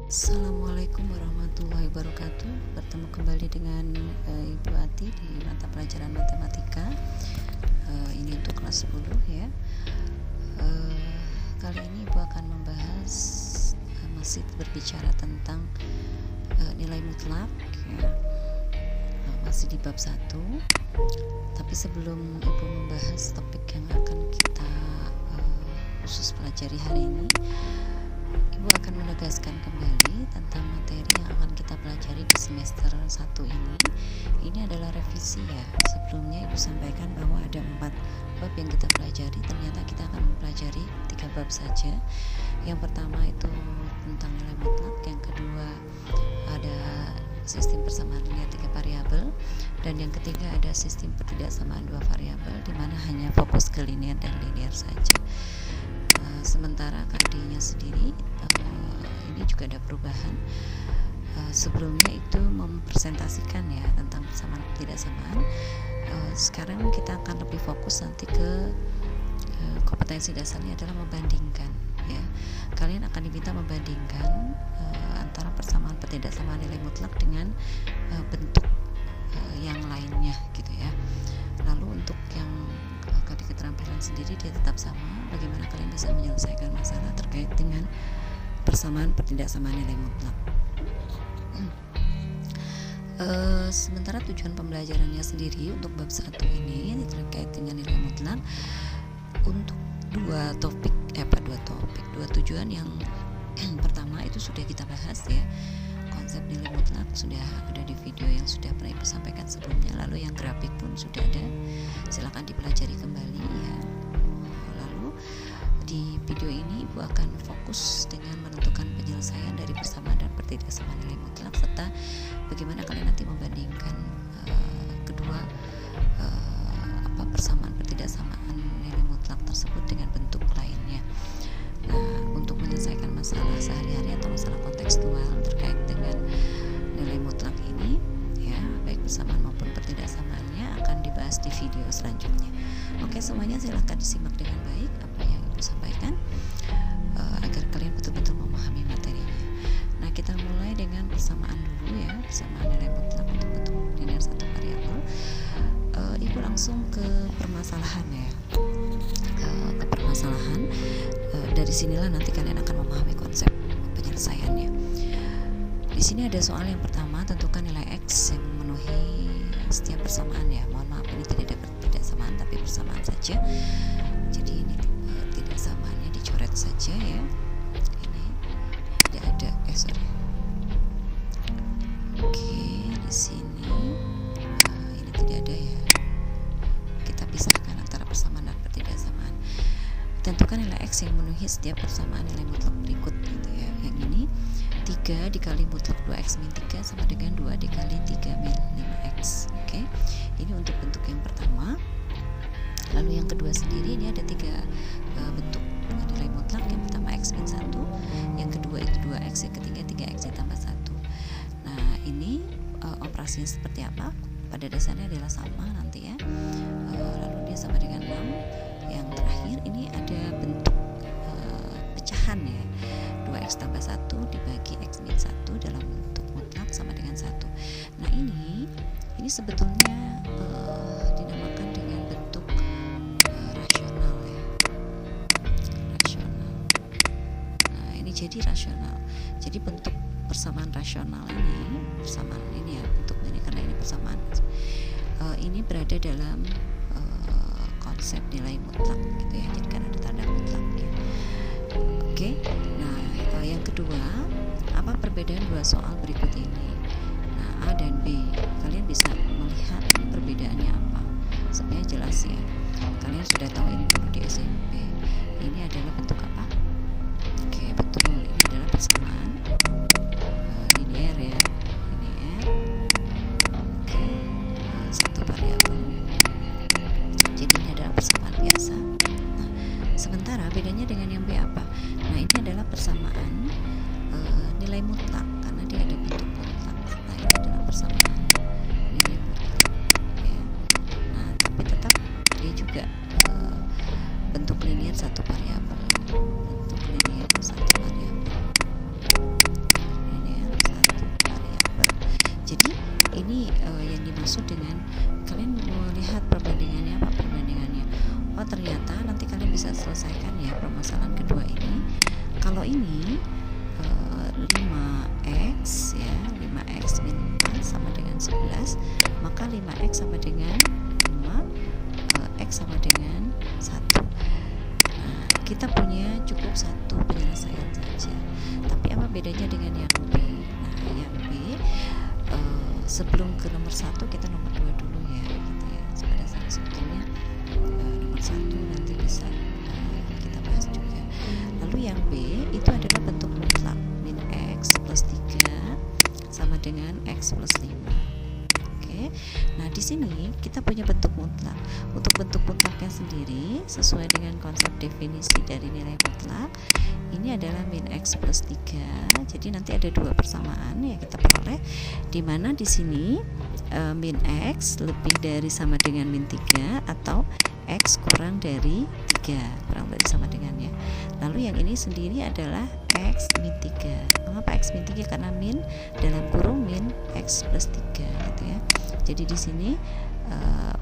Assalamualaikum warahmatullahi wabarakatuh. Bertemu kembali dengan Ibu Ati di mata pelajaran matematika. Ini untuk kelas 10 ya. Kali ini Ibu akan membahas masih berbicara tentang nilai mutlak ya. Masih di bab 1. Tapi sebelum Ibu membahas topik yang akan kita khusus pelajari hari ini, Ibu akan menegaskan kembali tentang materi yang akan kita pelajari di semester 1 ini. Ini adalah revisi ya. Sebelumnya Ibu sampaikan bahwa ada 4 bab yang kita pelajari. Ternyata kita akan mempelajari 3 bab saja. Yang pertama itu tentang nilai mutlak, yang kedua ada sistem persamaan linear 3 variabel, dan yang ketiga ada sistem pertidaksamaan 2 variabel, di mana hanya fokus ke linear dan linear saja. Sementara KD-nya sendiri ini juga ada perubahan. Sebelumnya itu mempresentasikan ya tentang persamaan ketidaksamaan. Sekarang kita akan lebih fokus nanti ke kompetensi dasarnya adalah membandingkan ya. Kalian akan diminta membandingkan antara persamaan ketidaksamaan nilai mutlak dengan bentuk yang lainnya gitu ya. Lalu untuk yang KD keterampilan sendiri dia tetap sama, bagaimana kalian bisa menyelesaikan masalah terkait dengan persamaan pertidaksamaan nilai mutlak. Sementara tujuan pembelajarannya sendiri untuk bab 1 ini terkait dengan nilai mutlak untuk dua tujuan. Yang pertama itu sudah kita bahas ya, konsep nilai mutlak sudah ada di video yang sudah pernah Ibu sampaikan sebelumnya. Lalu yang grafik pun sudah ada, silakan dipelajari kembali ya. Lalu di video ini Ibu akan fokus dengan menentukan penyelesaian dari persamaan dan pertidaksamaan nilai mutlak, serta bagaimana kalian nanti membandingkan kedua persamaan pertidaksamaan nilai mutlak tersebut dengan bentuk lainnya. Nah, untuk menyelesaikan masalah sehari-hari atau masalah kontekstual terkait dengan nilai mutlak ini ya, baik persamaan maupun pertidaksamaannya akan dibahas di video selanjutnya. Oke, semuanya silahkan disimak dengan baik apa yang Ibu sampaikan agar kalian betul-betul memahami materinya. Nah, kita mulai dengan persamaan dulu ya, persamaan nilai mutlak untuk bentuk linear 1 variabel. Ibu langsung ke permasalahan ya. Ke permasalahan. Dari sinilah nanti kalian akan memahami konsep penyelesaiannya. Di sini ada soal yang pertama, tentukan nilai X yang memenuhi setiap persamaan ya. Mohon maaf, ini tidak ada pertidaksamaan tapi persamaan saja. Jadi ini tidaksamaannya dicoret saja ya. Ini tidak ada Oke, di sini ini tidak ada ya. Kita pisahkan antara persamaan dan pertidaksamaan. Tentukan nilai X yang memenuhi setiap persamaan nilai mutlak berikut gitu ya. Yang ini 3 dikali mutlak 2x min 3 sama dengan 2 dikali 3 min 5x. Oke. Ini untuk bentuk yang pertama. Lalu yang kedua sendiri ini ada 3 bentuk nilai mutlak. Yang pertama x min 1, yang kedua itu 2x, yang ketiga 3x ditambah 1. Nah, ini operasinya seperti apa? Pada dasarnya adalah sama nanti ya. Lalu dia sama dengan 6. Yang terakhir ini ada bentuk pecahan ya, 2x tambah 1 dibagi x min 1 dalam bentuk mutlak sama dengan 1. Nah, ini sebetulnya dinamakan dengan bentuk rasional ya, rasional. Nah, ini jadi rasional. Jadi bentuk persamaan rasional ini ya, bentuk ini karena ini persamaan ini berada dalam konsep nilai mutlak gitu ya, jadi kan ada tanda mutlak ya. Oke. Nah, yang kedua, apa perbedaan dua soal berikut ini? Nah, A dan B, kalian bisa melihat perbedaannya apa supaya jelas ya. Kalian sudah tahu ini dulu di SMP. Ini adalah bentuk apa? Oke, betul, ini adalah persamaan linear ya, linear. Oke, 1 variabel. Jadi ini adalah persamaan biasa. Nah, sementara bedanya dengan yang B apa? Nah, ini adalah persamaan nilai mutlak karena dia ada bentuk mutlak. Nah, ini adalah persamaan nilai mutlak ya. Nah, tapi tetap dia juga bentuk linear 1 variabel. maksud dengan kalian melihat perbandingannya. Apa perbandingannya? Oh, ternyata nanti kalian bisa selesaikan ya permasalahan kedua ini. Kalau ini 5x ya, 5x min 4 sama dengan 11, maka 5x sama dengan 5, x sama dengan 1. Nah, kita punya cukup satu penyelesaian saja. Tapi apa bedanya dengan yang B? Nah, yang B sebelum ke nomor 1 kita nomor 2 dulu ya, gitu ya. Pada saat sebetulnya nomor 1 nanti bisa kita bahas juga. Lalu yang B itu adalah bentuk mutlak, min x plus 3 sama dengan x plus 5. Oke. Nah, di sini kita punya bentuk mutlak. Untuk bentuk mutlaknya sendiri sesuai dengan konsep definisi dari nilai mutlak, ini adalah min x plus 3. Jadi nanti ada dua persamaan ya kita peroleh, di mana di sini min x lebih dari sama dengan min 3 atau x kurang dari 3, kurang dari sama dengannya. Lalu yang ini sendiri adalah x min 3. Mengapa x min 3? Karena min dalam kurung min x plus 3 gitu ya. Jadi di sini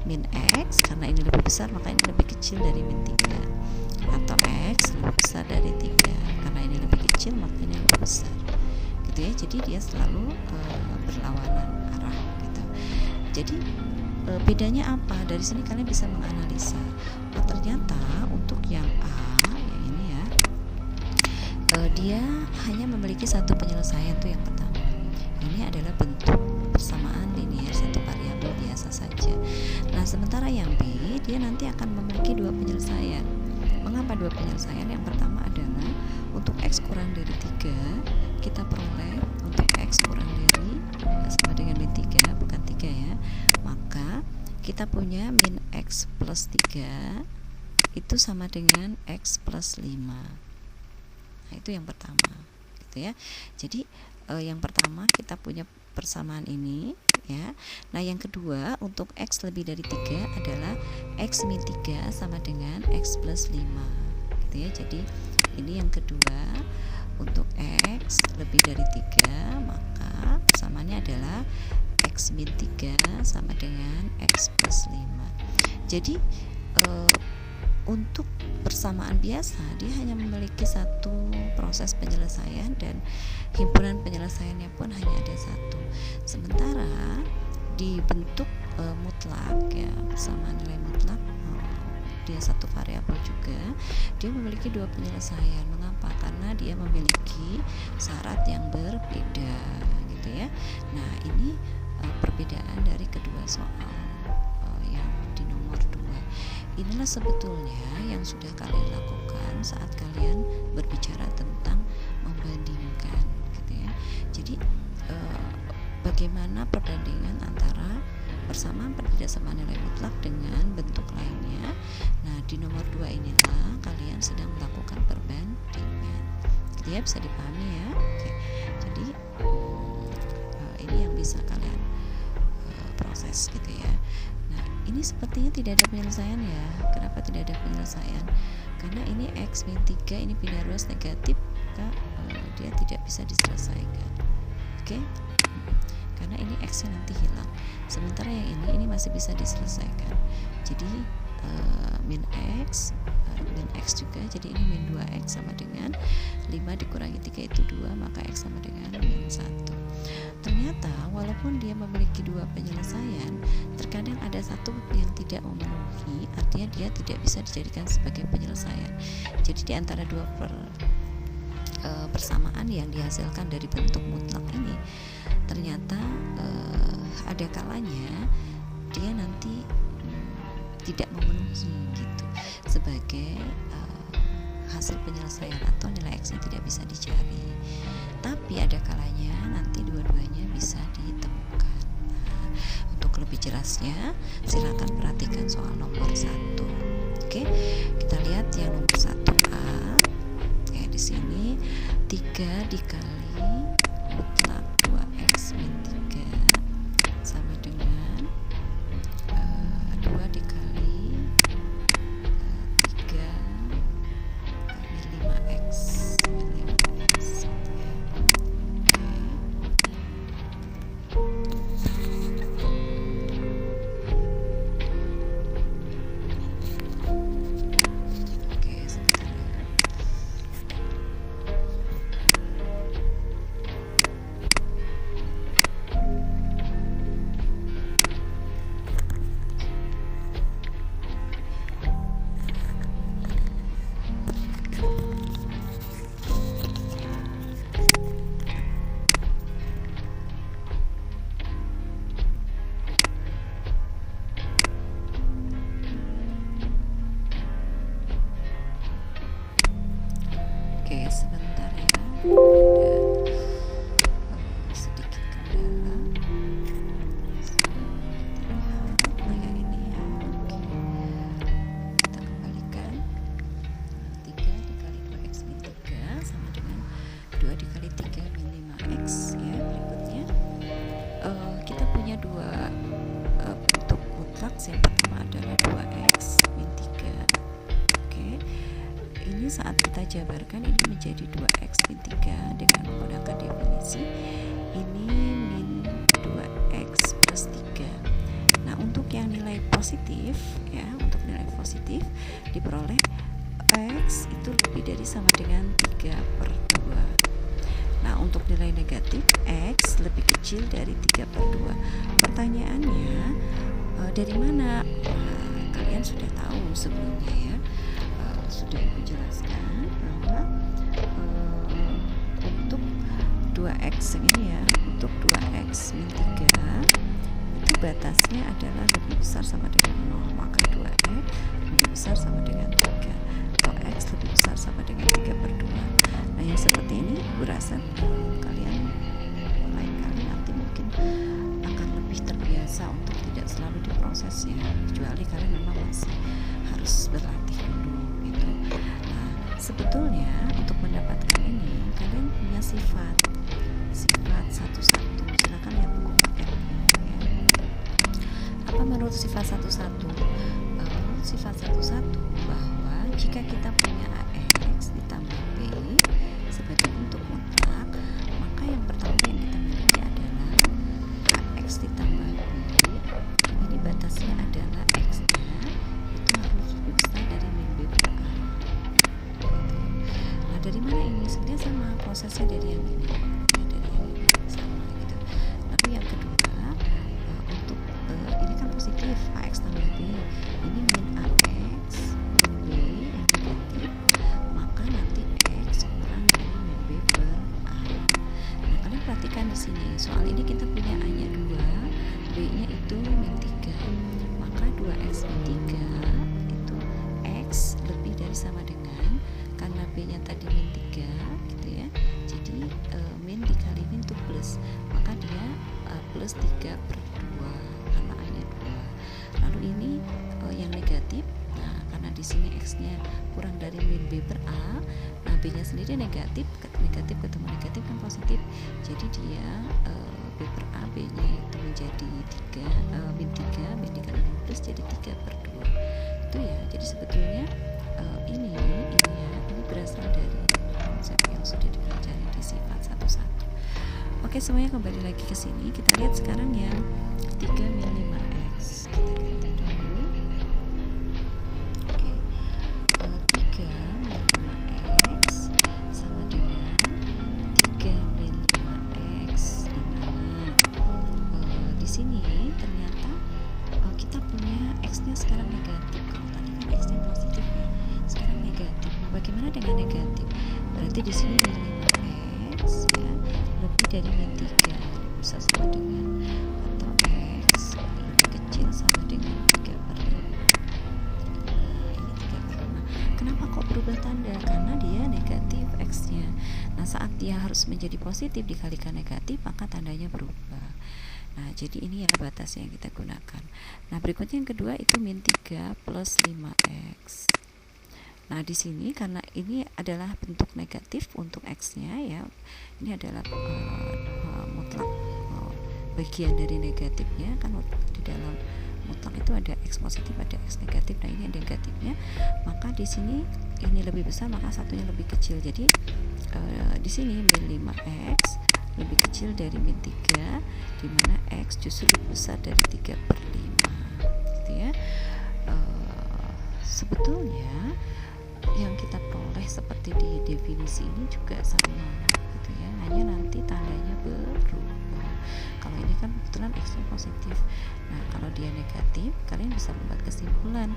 min x karena ini lebih besar maka ini lebih kecil dari min 3, atau x lebih besar dari 3 karena ini lebih kecil maka ini lebih besar gitu ya. Jadi dia selalu berlawanan arah gitu. Jadi bedanya apa? Dari sini kalian bisa menganalisa. Oh, ternyata untuk yang A yang ini ya, dia hanya memiliki satu penyelesaian tuh yang pertama. Ini adalah bentuk persamaan linear satu variabel biasa saja. Nah, sementara yang B dia nanti akan memiliki dua penyelesaian. Mengapa dua penyelesaian? Yang pertama adalah untuk x kurang dari 3 kita peroleh untuk x kurang dari sama dengan min 3, bukan 3 ya. Maka kita punya min x plus 3 itu sama dengan x plus 5. Nah, itu yang pertama gitu ya. Jadi yang pertama kita punya persamaan ini ya. Nah, yang kedua untuk x lebih dari 3 adalah x min 3 sama dengan x plus 5 gitu ya. Jadi ini yang kedua, untuk x lebih dari 3 maka persamaannya adalah x min 3 sama dengan x plus 5. Jadi untuk persamaan biasa dia hanya memiliki satu proses penyelesaian dan himpunan penyelesaiannya pun hanya ada satu. Sementara di bentuk mutlak ya, persamaan nilai mutlak, dia satu variabel juga, dia memiliki dua penyelesaian. Mengapa? Karena dia memiliki syarat yang berbeda gitu ya. Nah, ini perbedaan dari kedua soal yang di nomor 2. Inilah sebetulnya yang sudah kalian lakukan saat kalian berbicara tentang membandingkan gitu ya. Jadi bagaimana perbandingan antara persamaan perbedaan nilai mutlak dengan bentuk lainnya. Nah, di nomor 2 inilah kalian sedang melakukan perbandingan. Gitu ya, bisa dipahami ya. Oke. Jadi ini yang bisa kalian proses gitu ya. Nah, ini sepertinya tidak ada penyelesaian ya. Kenapa tidak ada penyelesaian? Karena ini x min 3 ini pindah ruas negatif, maka dia tidak bisa diselesaikan. Oke? Karena ini x-nya nanti hilang. Sementara yang ini masih bisa diselesaikan. Jadi min x juga, jadi ini min 2x sama dengan 5 dikurangi 3 itu 2, maka x sama dengan min 1. Ternyata walaupun dia memiliki dua penyelesaian, terkadang ada satu yang tidak memenuhi, artinya dia tidak bisa dijadikan sebagai penyelesaian. Jadi di antara dua persamaan yang dihasilkan dari bentuk mutlak ini, ternyata ada kalanya dia nanti tidak memenuhi gitu sebagai hasil penyelesaian atau nilai x-nya tidak bisa dicari. Tapi ada kalanya nanti dua-duanya bisa ditemukan. Nah, untuk lebih jelasnya silakan perhatikan soal nomor 1. Oke, kita lihat yang nomor 1A. Oke, di sini 3 dikali mutlak 2x min 3 sama dengan 2 dikali 3 min 5x min 5x ya. Oke. sebentar ya, ada sedikit kendala. Kayak ini ya. Oke, kita kembalikan. 3 dikali 2x min 3 sama dengan 2 dikali 3 min 5x ya. Berikutnya kita punya dua bentuk mutlak. Yang pertama adalah 2x min 3. Oke, ini saat kita jabarkan ini menjadi 2x min 3 dengan menggunakan definisi ini min 2x plus 3. Nah, untuk yang nilai positif ya, untuk nilai positif diperoleh x itu lebih dari sama dengan 3/2. Nah, untuk nilai negatif x lebih kecil dari 3/2. Pertanyaannya dari mana? Kalian sudah tahu sebelumnya ya, sudah dijelaskan bahwa untuk 2x ini ya, untuk 2x min 3 itu batasnya adalah lebih besar sama dengan 0, maka 2x lebih besar sama dengan 3 atau x lebih besar sama dengan 3/2. Nah, yang seperti ini berasa kalian lain kali nanti mungkin akan lebih terbiasa untuk tidak selalu diproses ya, kecuali kalian memang masih harus berlatih dulu gitu. Nah, sebetulnya untuk mendapatkan ini kalian punya sifat satu-satu. Silakan lihat buku paketnya ya. Apa menurut sifat satu-satu? Menurut sifat satu-satu bahwa jika kita punya ax ditambah b sebagai bentuk mutlak, maka yang pertama yang kita miliki adalah ax ditambah b. Ini batasnya adalah x-nya itu harus lebih besar dari min b per a. Nah, dari mana ini? Sebenarnya sama prosesnya dari yang ini ya, dari yang ini sama gitu. Tapi yang kedua untuk ini kan positif, ax tambah b, ini min ax min b yang negatif, maka nanti x kurang dari min b per a. Nah, kalian perhatikan di sini, soal ini kita punya a nya 2, b nya itu min 3, maka 2x min 3 itu x lebih dari sama dengan, karena b nya tadi min 3 gitu ya, jadi min dikali min itu plus, maka dia plus 3/2 karena a nya 2. Lalu ini yang negatif, nah karena di sini x nya kurang dari min b per a, nah b nya sendiri negatif ketemu negatif kan positif, jadi dia b per a, b nya itu menjadi 3 min 3, b dikali min plus jadi 3/2 itu ya. Jadi sebetulnya ini ya, ini berasal dari konsep yang sudah dipelajari di sifat satu-satu. Oke, semuanya kembali lagi ke sini. Kita lihat sekarang yang 3 min 5x. Kita ganti dulu. Oke, 3 min 5x sama dengan 3 min 5x, dimana di sini ternyata kita punya x-nya sekarang negatif. Kalau tadi kan x-nya positif ya, sekarang negatif. Bagaimana dengan negatif? Berarti di sini min 5x ya lebih dari min 3, bisa sama dengan, atau x lebih kecil sama dengan 3/5. Nah, ini 3/5. Kenapa kok berubah tanda? Karena dia negatif x-nya. Nah, saat dia harus menjadi positif dikalikan negatif, maka tandanya berubah. Nah, jadi ini ya batas yang kita gunakan. Nah, berikutnya yang kedua itu min 3 plus 5x. Nah, di sini karena ini adalah bentuk negatif untuk x-nya ya, ini adalah mutlak bagian dari negatifnya kan, di dalam mutlak itu ada x positif ada x negatif. Nah, ini negatifnya, maka di sini ini lebih besar maka satunya lebih kecil. Jadi di sini min 5x lebih kecil dari min 3, di mana x justru lebih besar dari 3/5 gitu ya. Sebetulnya yang kita peroleh seperti di definisi ini juga sama gitu ya, hanya nanti tandanya berubah. Kalau ini kan kebetulan x-nya positif, nah kalau dia negatif kalian bisa membuat kesimpulan,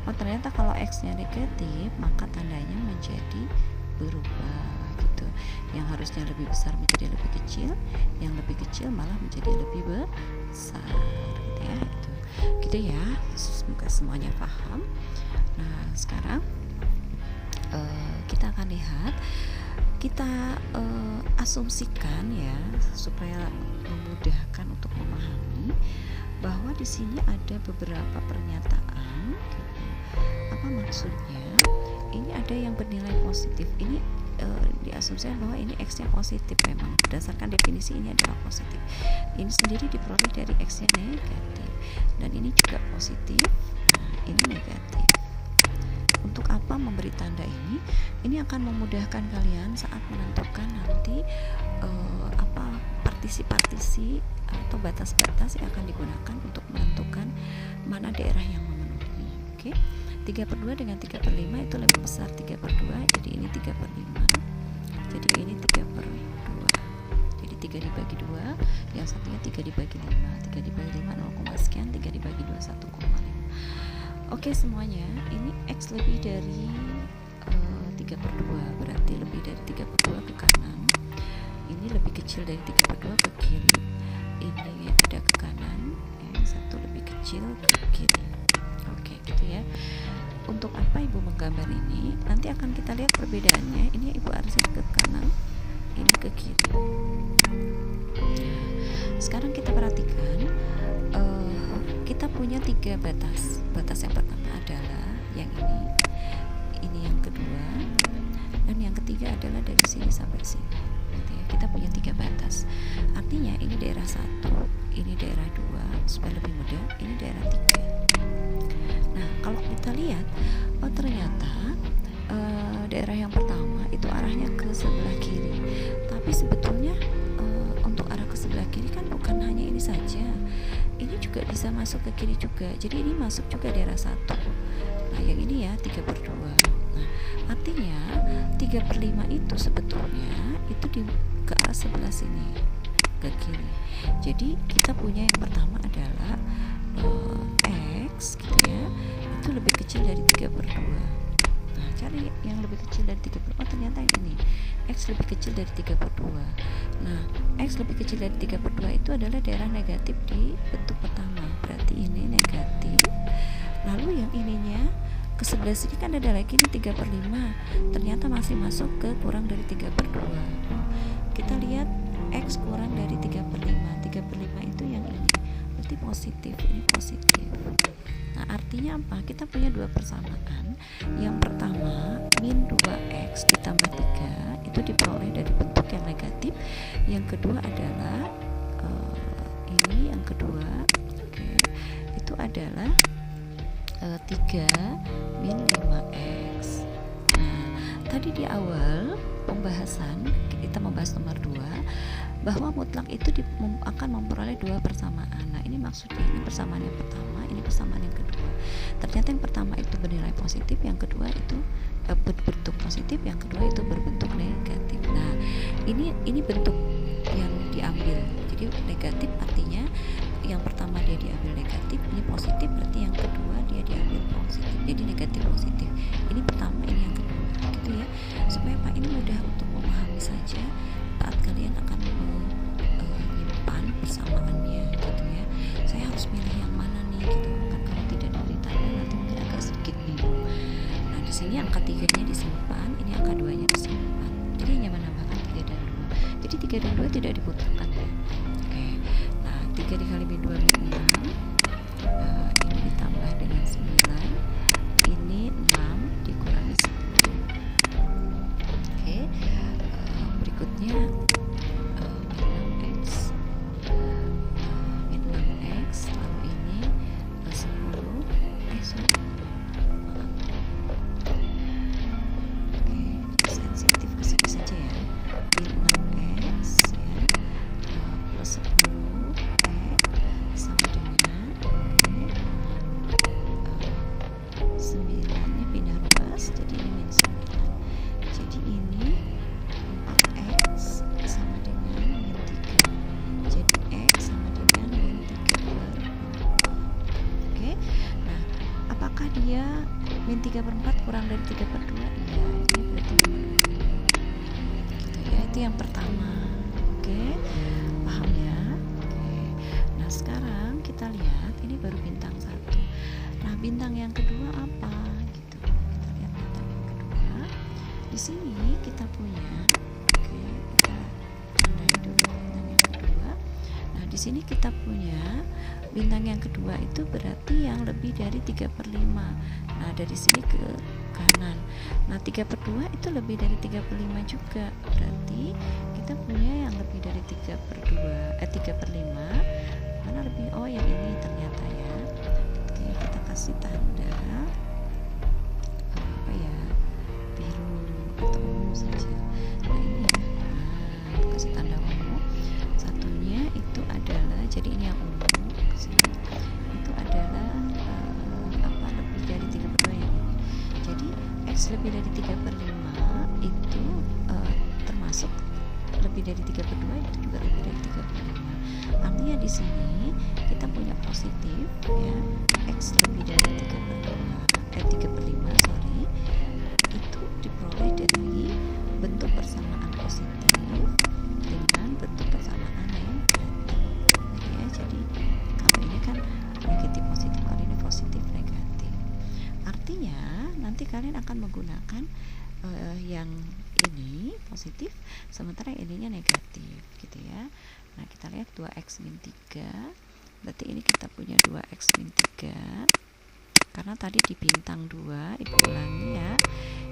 oh ternyata kalau x-nya negatif maka tandanya menjadi berubah gitu, yang harusnya lebih besar menjadi lebih kecil, yang lebih kecil malah menjadi lebih besar gitu ya. Gitu ya, semoga semuanya paham. Nah, sekarang kita akan lihat asumsikan ya, supaya memudahkan untuk memahami bahwa di sini ada beberapa pernyataan gitu. Apa maksudnya? Ini ada yang bernilai positif. Ini diasumsikan bahwa ini X-nya positif, memang berdasarkan definisi ini adalah positif. Ini sendiri diperoleh dari X-nya negatif, dan ini juga positif. Nah, ini negatif. Untuk apa memberi tanda ini? Ini akan memudahkan kalian saat menentukan nanti partisi-partisi atau batas-batas yang akan digunakan untuk menentukan mana daerah yang memenuhi. Oke, 3/2 dengan 3/5 itu lebih besar 3/2, jadi ini 3/5, jadi ini 3/2, jadi 3 dibagi 2, yang satunya 3 dibagi 5, 3 dibagi 5 0, sekian, 3 dibagi 2 1,5. Oke semuanya, ini X lebih dari 3/2, berarti lebih dari 3/2 ke kanan, ini lebih kecil dari 3/2 ke kiri, ini ada ke kanan, yang satu lebih kecil ke kiri. Oke gitu ya. Untuk apa ibu menggambar ini? Nanti akan kita lihat perbedaannya. Ini ibu arsir ke kanan, ini ke kiri. Sekarang kita perhatikan, kita punya 3 batas. Batas yang pertama adalah yang ini yang kedua, dan yang ketiga adalah dari sini sampai sini. Gitu ya. Kita punya 3 batas. Artinya ini daerah 1, ini daerah 2, supaya lebih mudah, ini daerah 3. Nah, kalau kita lihat, oh ternyata daerah yang pertama itu arahnya ke sebelah kiri. Tapi sebetulnya untuk arah ke sebelah kiri kan bukan hanya ini saja. Ini juga bisa masuk ke kiri juga. Jadi ini masuk juga daerah 1. Nah, yang ini ya 3/2. Nah, artinya 3/5 itu sebetulnya itu ke arah sebelah sini, ke kiri. Jadi kita punya yang pertama adalah X gitu ya, itu lebih kecil dari 3/2. Nah, cari yang lebih kecil dari 3/2. Oh ternyata yang ini X lebih kecil dari 3/2. Nah, X lebih kecil dari 3/2 itu adalah daerah negatif di bentuk pertama, berarti ini negatif. Lalu yang ininya ke sebelah sini kan ada lagi nih 3/5, ternyata masih masuk ke kurang dari 3/2. Kita lihat X kurang dari 3/5. 3/5 itu yang ini, berarti positif, ini positif. Nah, artinya apa? Kita punya 2 persamaan. Yang pertama, min 2X ditambah 3 itu diperoleh dari bentuk yang negatif. Yang kedua adalah ini yang kedua, oke, itu adalah 3 min 5X. Nah, tadi di awal pembahasan kita membahas nomor 2 bahwa mutlak itu akan memperoleh 2 persamaan. Nah, ini maksudnya ini persamaan yang pertama, ini persamaan yang kedua. Ternyata yang pertama itu bernilai positif, yang kedua itu berbentuk positif, yang kedua itu berbentuk negatif. Nah, ini bentuk yang diambil. Jadi negatif artinya yang pertama dia diambil negatif, ini positif berarti yang kedua dia diambil positif. Jadi negatif positif. Ini pertama, ini yang kedua. Gitu ya. Supaya Pak ini mudah untuk memahami saja saat kalian akan menyimpan persamaannya gitu ya. Saya harus pilih yang mana nih gitu. Kan kalau tidak diberitahu nanti mungkin agak sedikit bingung. Nah, di sini angka 3-nya disimpan, ini angka 2-nya disimpan. Jadi hanya menambahkan 3 dan 2. Jadi 3 dan 2 tidak diputarkan ya. Oke. Nah, 3 dikali min 2 min 6. Ini ditambah dengan 9. Ini 6 dikurangi 10. Oke. Berikutnya min 6x, lalu ini 10. Oke, sensitif ke sini saja ya. Min 6x ya, plus 10x sama dengan 9-nya pindah ruas, jadi ini min 9. Jadi ini 4x sama dengan min 3. Jadi x sama dengan min 3/4. Oke. Nah, apakah dia min 3/4 kurang dari 3/2? Iya, ini berarti memenuhi. Gitu ya, itu yang pertama. Oke, paham ya? Oke. Nah, sekarang kita lihat ini baru bintang 1. Nah, bintang yang kedua apa? Gitu. Kita lihat bintang yang kedua. Di sini kita punya, oke, kita sini kita punya bintang yang kedua itu berarti yang lebih dari 3/5. Nah, dari sini ke kanan. Nah, 3/2 itu lebih dari 3/5 juga. Berarti kita punya yang lebih dari 3/5. Mana lebih? Oh, yang ini ternyata ya. Oke, kita kasih tanda apa ya? Biru atau ungu saja. Nah, ini ya. Nah, kasih tanda ungu. Satunya itu adalah, jadi ini yang ungu kesini, itu adalah lebih dari 3/2 yang ini. Jadi X lebih dari 3/5 itu termasuk lebih dari 3/2, itu juga lebih dari 3/5. Artinya di sini kita punya positif ya, X lebih dari 3/5 itu diperoleh dari bentuk persamaan positif dengan bentuk persamaan negatif ya. Jadi kalau ini kan negatif positif, kalau ini positif negatif. Artinya nanti kalian akan menggunakan yang ini positif, sementara ininya negatif gitu ya. Nah, kita lihat 2x min 3, berarti ini kita punya 2x min 3, karena tadi di bintang 2, ibu ulangi ya,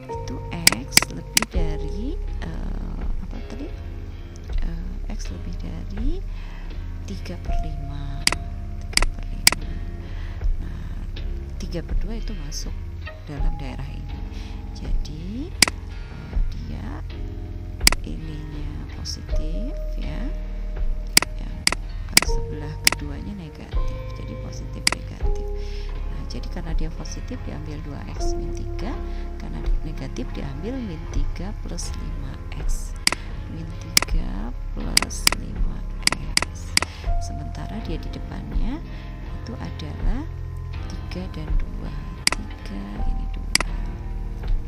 itu x lebih dari x lebih dari 3/5. Nah, 3/2 itu masuk dalam daerah ini. Jadi dia ininya positif ya, yang sebelah keduanya negatif, jadi positif negatif. Nah, jadi karena dia positif diambil 2x min 3, karena negatif diambil min 3 plus 5x, min 3 plus 5x. Sementara dia di depannya itu adalah 3 dan 2, 3 ini 2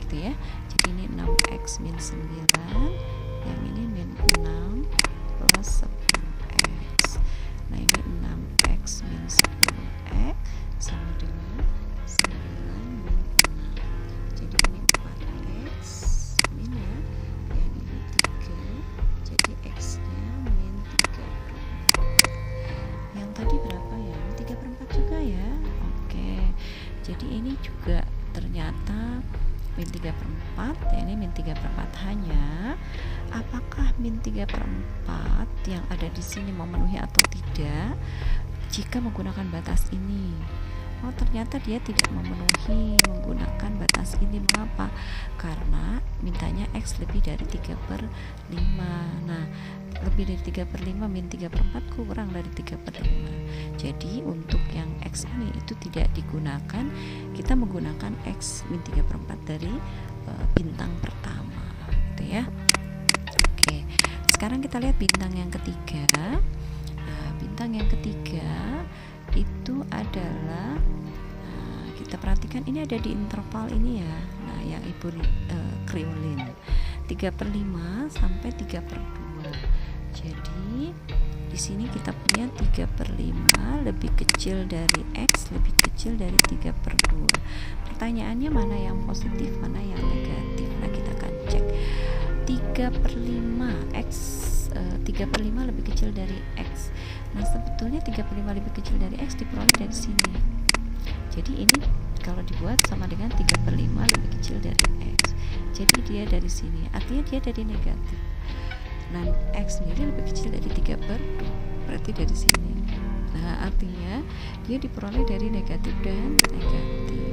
gitu ya. Jadi ini 6x min 9, yang ini min 6 plus 10x. Nah, ini 6x min 10x sama dengan 9 min 6. Jadi ini 4x min ya, yang ini 3, jadi x-nya min 32. Yang tadi berapa ya? 3/4 juga ya. Oke, jadi ini juga ternyata min 3/4 ya, ini min 3/4. Hanya apakah min 3/4 yang ada di sini memenuhi atau tidak jika menggunakan batas ini? Oh, ternyata dia tidak memenuhi menggunakan batas ini. Mengapa? Karena mintanya X lebih dari 3/5. Nah, lebih dari 3/5 min 3/4 kurang dari 3/5. Jadi untuk yang X ini itu tidak digunakan. Kita menggunakan X min 3/4 dari bintang pertama gitu ya. Oke, sekarang kita lihat bintang yang ketiga. Nah, bintang yang ketiga itu adalah, kita perhatikan ini ada di interval ini ya. Nah, yang ibu kriolin 3/5 sampai 3/2. Jadi di sini kita punya 3/5 lebih kecil dari X, lebih kecil dari 3/2. Pertanyaannya mana yang positif, mana yang negatif? Nah, kita akan cek. 3/5 X, 3/5 lebih kecil dari X. Nah, sebetulnya 3/5 lebih kecil dari X diperoleh dari sini. Jadi ini kalau dibuat sama dengan 3/5 lebih kecil dari X. Jadi dia dari sini, artinya dia dari negatif. Nah, X sendiri lebih kecil dari 3/2, berarti dari sini. Nah, artinya dia diperoleh dari negatif dan negatif.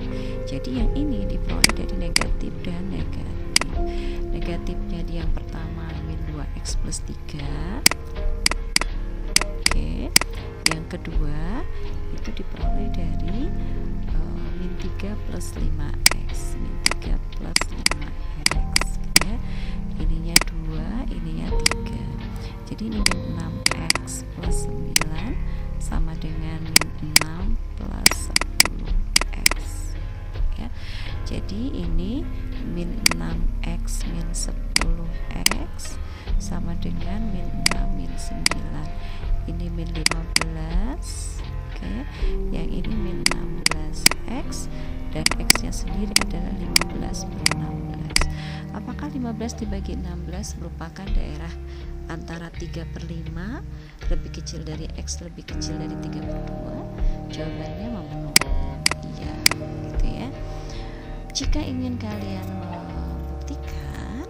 Jadi yang ini diperoleh dari negatif dan negatif. Negatifnya di yang pertama min 2x plus 3. Oke. Yang kedua itu diperoleh dari min 3 plus 5x, min 3 plus 5x ya. Ininya 2, ininya 3. Jadi ini min 6x plus 9 sama dengan min 6 plus 10x ya. Jadi ini min 6x min 10x sama dengan min 6 min 9. Ini min 15. Oke. Yang ini min 16x X dan X nya sendiri adalah 15 per 16. Apakah 15 dibagi 16 merupakan daerah antara 3/5 lebih kecil dari X lebih kecil dari 3/2? Jawabannya memenuhi. Iya, gitu ya. Jika ingin kalian membuktikan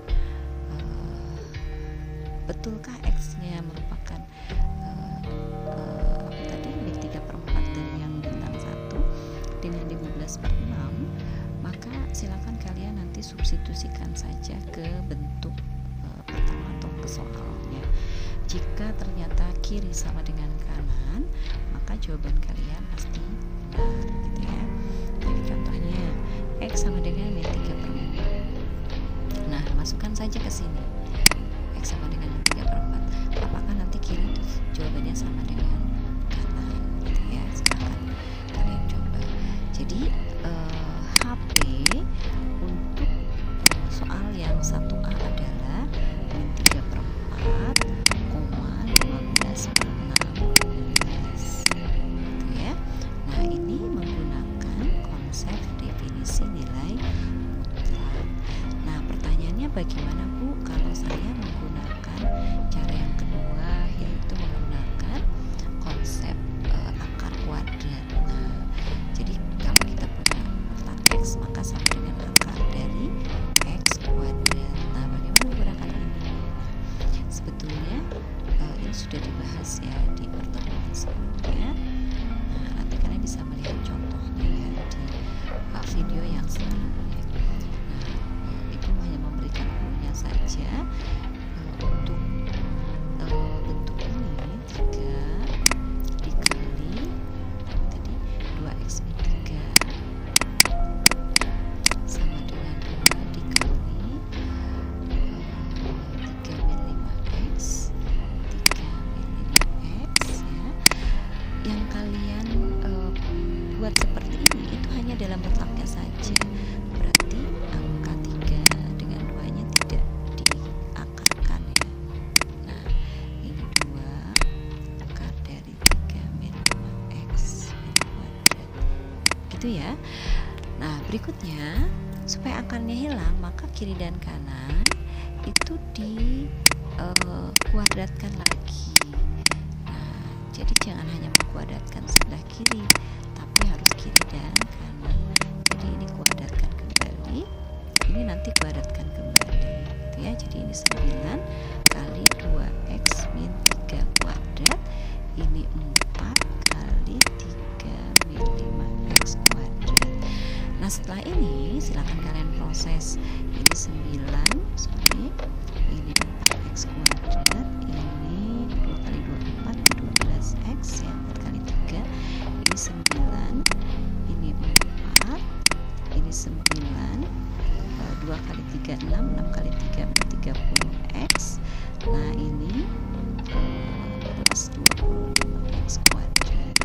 betulkah X-nya merupakan min 3/4 dari yang bintang 1 dengan 15/6, maka silakan kalian nanti substitusikan saja ke bentuk pertama atau ke soalnya. Jika ternyata kiri sama dengan kanan, maka jawaban kalian pasti benar, gitu ya. Jadi contohnya X sama dengan min 3/4. Nah, masukkan saja ke sini X sama dengan min 3/4. Apakah nanti kiri jawabannya sama dengan kanan, gitu ya. Silakan kalian coba. Jadi HP untuk soal yang 1A adalah min 3/4, 15/16, gitu ya. Nah, ini menggunakan konsep definisi nilai mutlak. Nah, pertanyaannya bagaimana Bu kalau saya menggunakan cara yang kedua, yaitu menggunakan konsep akar kuadrat. Nah, jadi kalau kita punya mutlak X maka sama dengan akar dari X kuadrat. Nah, bagaimana menggunakan ini? Sebetulnya ini sudah dibahas ya di pertemuan sebelumnya. Nah, nanti kalian bisa melihat contohnya ya di video yang sebelumnya. Nah, itu hanya memberikan clue-nya saja untuk bentuk ini 3 dikali tadi 2x min 3 sama dengan 2 dikali 3 min 5x 3 min 5x ya. Yang kalian buat seperti ini itu hanya dalam mutlaknya saja, berarti angka 3 dengan 2 nya tidak diakarkan ya. Nah, ini 2 akar dari 3 min 5x min kuadrat, gitu ya. Nah, berikutnya supaya akarnya hilang maka kiri dan kanan itu di kuadratkan lagi. Nah, jadi jangan hanya mengkuadratkan sebelah kiri, tapi harus kiri dan kanan. Jadi ini kuadratkan kembali, ini nanti kuadratkan kembali, gitu ya. Jadi ini 9 kali 2x min 3 kuadrat, ini 4 kali 3 min 5x kuadrat. Nah, setelah ini silakan kalian proses. Ini 9 sorry, ini 4x kuadrat, ini 2 kali 2 4, 12x ya, 4 kali 3 ini 9, ini 4, ini 9, 2 kali 3 6, 6 kali 3 30x. Nah, ini plus 25x kuadrat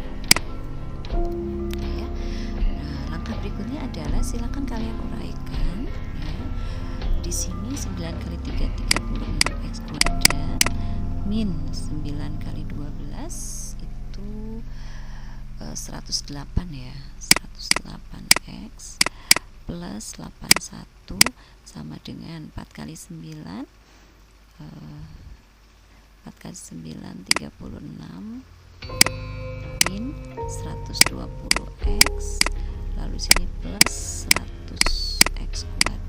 ya. Nah, langkah berikutnya adalah silakan kalian uraikan ya. Di sini 9 kali 3 36x kuadrat min 9 kali 12 itu 108 ya, 108x plus 81 sama dengan 4 kali 9 4 kali 9 36 min 120x, lalu sini plus 100x kuadrat.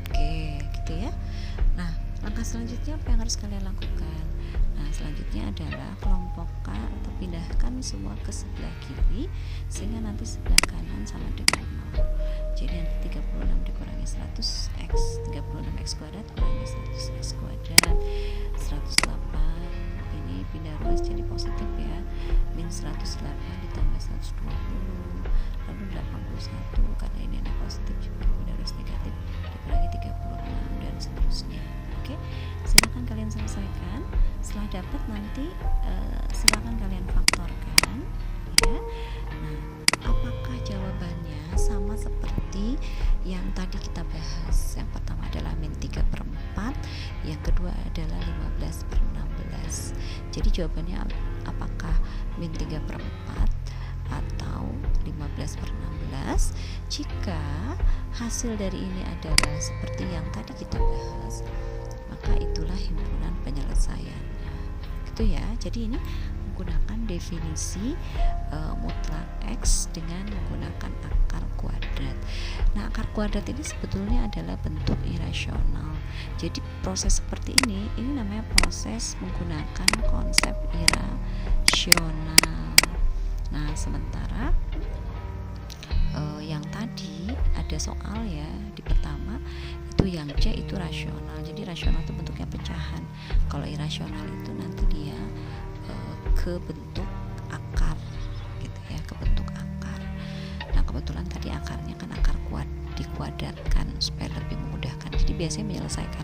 Oke, gitu ya. Nah, langkah selanjutnya apa yang harus kalian lakukan? Nah, selanjutnya adalah kelompokkan atau pindahkan semua ke sebelah kiri sehingga nanti sebelah kanan sama dengan 0. Jadi nanti 36 dikurangi 100x, 36x kuadrat kurangi 100x kuadrat, 108 ini pindah ruas jadi positif ya, min 108 ditambah 120, lalu 81 karena ini ada positif juga pindah ruas negatif dikurangi 36 dan seterusnya. Oke, silakan kalian selesaikan. Setelah dapat nanti silakan kalian faktorkan ya. Nah, apakah jawabannya sama seperti yang tadi kita bahas? Yang pertama adalah min 3/4, yang kedua adalah 15/16. Jadi jawabannya apakah min 3/4 atau 15/16 jika hasil dari ini adalah seperti yang tadi kita bahas, maka itulah himpunan penyelesaiannya, gitu ya. Jadi ini menggunakan definisi mutlak X dengan menggunakan akar kuadrat. Nah, akar kuadrat ini sebetulnya adalah bentuk irasional. Jadi proses seperti ini namanya proses menggunakan konsep irasional. Nah, sementara yang tadi ada soal ya di pertama itu yang C itu rasional. Jadi rasional itu bentuknya pecahan. Kalau irasional itu nanti dia ke bentuk akar gitu ya, ke bentuk akar. Nah, kebetulan tadi akarnya kan akar dikuadratkan supaya lebih memudahkan. Jadi biasanya menyelesaikan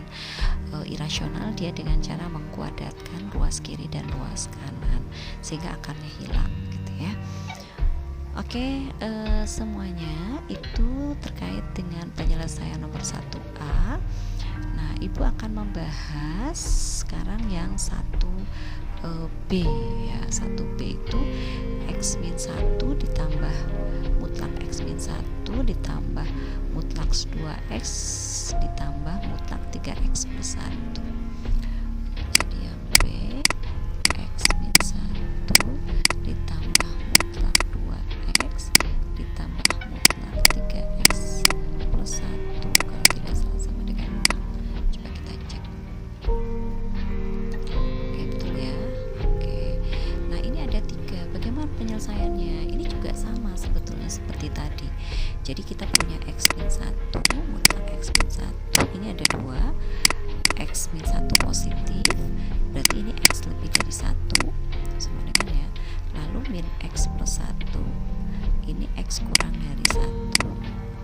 irasional dia dengan cara mengkuadratkan ruas kiri dan ruas kanan sehingga akarnya hilang gitu ya. Oke, semuanya itu terkait dengan penyelesaian nomor 1A. Nah, Ibu akan membahas sekarang yang 1B ya. 1B itu X-1 ditambah mutlak X-1 ditambah mutlak 2X ditambah mutlak 3X plus 1. Jadi yang B X-1 ditambah mutlak 2X ditambah mutlak 3X plus 1 kalau tidak salah sama dengan 6. Coba kita cek. Oke, betul ya. Oke. Nah, ini ada 3. Bagaimana penyelesaiannya? Ini juga sama sebetulnya seperti tadi. Jadi kita punya X-1 mutlak X-1. Ini ada 2. X-1 positif. Berarti ini X lebih dari 1 sama dengan ya. Lalu min X plus 1. Ini X kurang dari 1.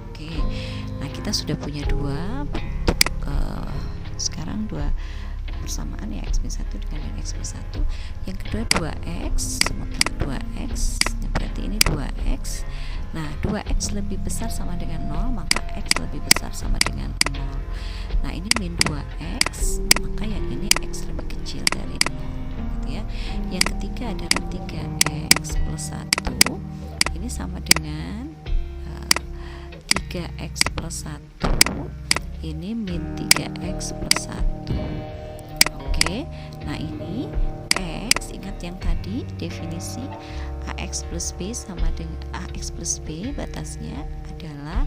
Oke. Nah, kita sudah punya 2 bentuk sekarang 2 persamaan ya, X-1 dengan X plus 1. Yang kedua 2X mutlak 2X. Nah, berarti ini 2X. Nah, 2X lebih besar sama dengan 0, maka X lebih besar sama dengan 0. Nah, ini min 2X, maka yang ini X lebih kecil dari 0 gitu ya. Yang ketiga adalah 3X plus 1. Ini sama dengan 3X plus 1. Ini min 3X plus 1. Oke. Nah, ini X, ingat yang tadi definisi AX plus B sama dengan AX plus B, batasnya adalah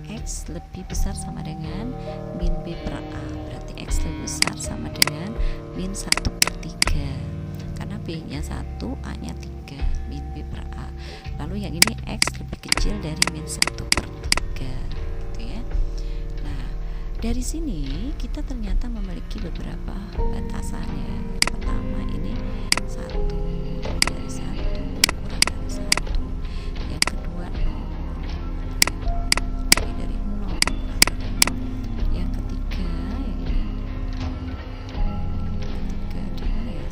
X lebih besar sama dengan min B per A. Berarti X lebih besar sama dengan min 1/3. Karena B nya 1, A nya 3, min B per A. Lalu yang ini X lebih kecil dari min 1/3 gitu ya. Nah, dari sini kita ternyata memiliki beberapa batasan ya. Yang pertama ini 1 dari 1 kurang dari 1. Yang kedua 0 lebih dari 0 kurang dari 0. Yang ketiga ini adalah ya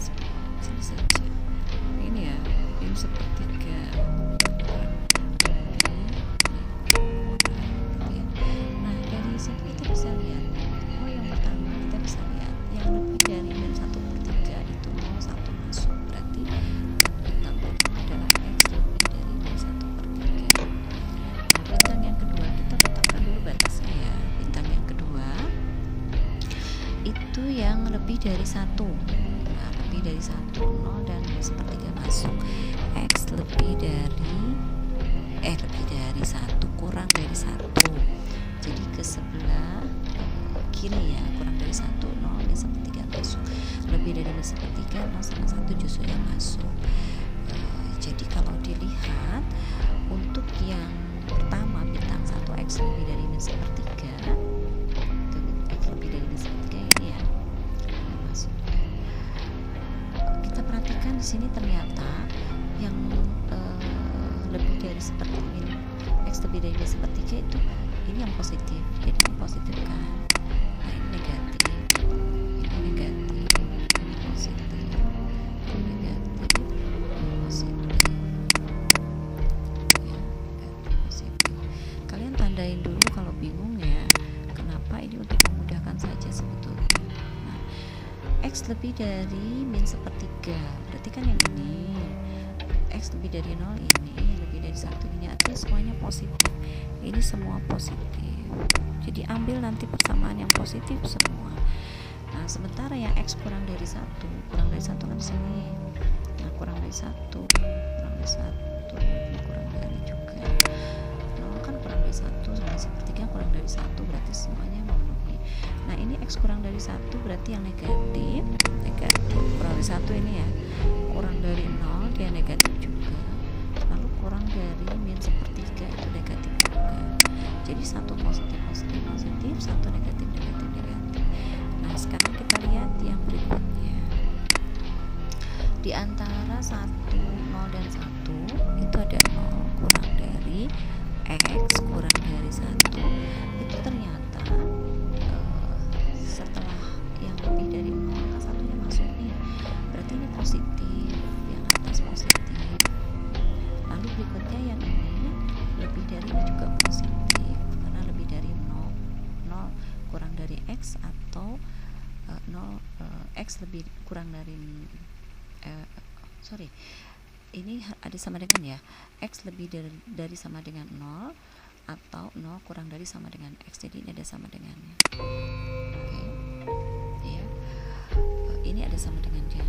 sini saja. Ini ya, min 1/3. Nah, dari sini kita bisa lihat, yang pertama kita bisa lihat yang lebih dari min 1/3 itu mau 1 masuk, berarti bintang pertama adalah X lebih dari min 1/3. Nah, bintang yang kedua kita tetapkan dulu batasnya ya. Bintang yang kedua itu yang lebih dari 1. Nah, lebih dari 1, 0 dan min 1/3 masuk. X lebih dari 1 kurang dari 1. Jadi ke sebelah kiri ya, kurang dari 1, 0 min 1/3 masuk. Lebih dari min 1/3, 0 sama 1 justru yang masuk. Jadi kalau dilihat untuk yang pertama bintang 1 X lebih dari min 1/3, X lebih dari min 1/3 ini ya yang masuk. Kita perhatikan di sini ternyata yang lebih dari seperti min X lebih dari min 1/3 itu ini yang positif. Jadi ini positif kan. Nah, ini negatif. Ini negatif. Ini positif. Ini negatif. Ini positif. Ya, negatif positif. Kalian tandain dulu kalau bingung ya. Kenapa ini untuk memudahkan saja sebetulnya. Nah, X lebih dari min 1/3. Berarti kan yang ini X lebih dari 0 ini lebih dari satu ini, artinya semuanya positif. Ini semua positif, jadi ambil nanti persamaan yang positif semua. Nah sementara yang X kurang dari satu kan sini. Nah kurang dari satu, ini kurang dari juga. Nol kan kurang dari satu, sama sepertiga kurang dari satu, berarti semuanya memenuhi. Nah ini X kurang dari satu berarti yang negatif kurang dari satu ini ya, kurang dari 0 dia negatif juga, lalu kurang dari min sepertiga itu negatif juga. Jadi satu positif, satu negatif. Nah sekarang kita lihat yang berikutnya. Di antara 1, 0 dan 1 itu ada 0 kurang dari X kurang dari 1. Itu ternyata setelah yang lebih dari 0 kan satunya masuk nih, berarti ini positif, yang atas positif. Lalu berikutnya yang ini lebih dari ini juga positif, karena lebih dari 0 kurang dari X atau 0 X lebih kurang dari ini ada sama dengan ya, X lebih dari sama dengan 0 atau 0 kurang dari sama dengan X, jadi ini ada sama dengannya. Oke. Ya. Ini ada sama dengan dia.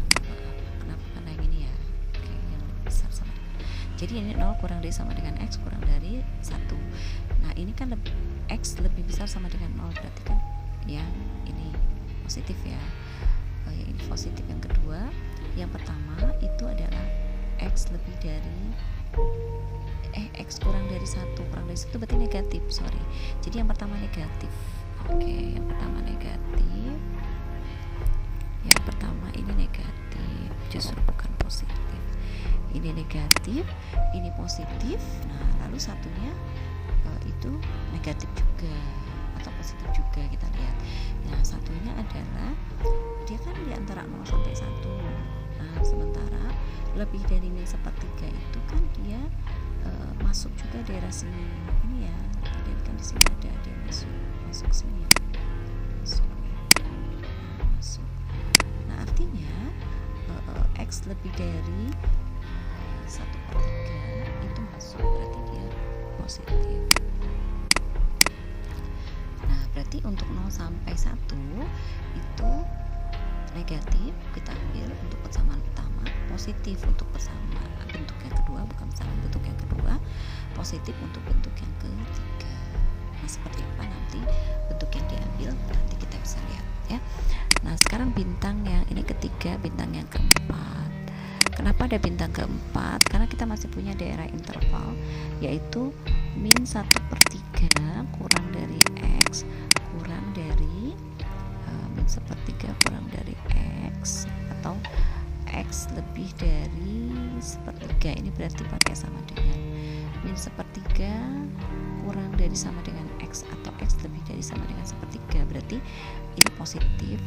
Kenapa? Karena yang ini ya. Oke, yang lebih besar sama dengan. Jadi ini 0 kurang dari sama dengan X kurang dari 1. Nah, ini kan X lebih besar sama dengan 0, berarti kan yang ini positif ya. Yang ini positif. Yang kedua, yang pertama itu adalah X lebih dari X kurang dari 1 berarti negatif, jadi yang pertama negatif. Oke, yang pertama negatif, yang pertama ini negatif, justru bukan positif. Ini negatif, ini positif. Nah lalu satunya itu negatif juga atau positif juga, kita lihat. Nah satunya adalah dia kan di antara 0 sampai 1. Nah sementara lebih dari min sepertiga itu kan dia masuk juga daerah sini ini ya, dan kan di sini ada masuk sini ya, masuk. Nah artinya X lebih dari 1/3 itu masuk, berarti dia positif. Nah berarti untuk 0 sampai 1 itu negatif, kita ambil untuk persamaan pertama, positif untuk persamaan bentuk yang kedua, bukan persamaan bentuk yang kedua, positif untuk bentuk yang ketiga. Nah seperti apa nanti bentuk yang diambil, nanti kita bisa lihat ya. Nah sekarang bintang yang ini ketiga, bintang yang keempat. Kenapa ada bintang keempat? Karena kita masih punya daerah interval, yaitu min 1/3 kurang dari X kurang dari min 1/3 kurang dari X, atau X lebih dari 1/3. Ini berarti pakai sama dengan min 1/3 kurang dari sama dengan X, atau X lebih dari sama dengan 1/3. Berarti ini positif,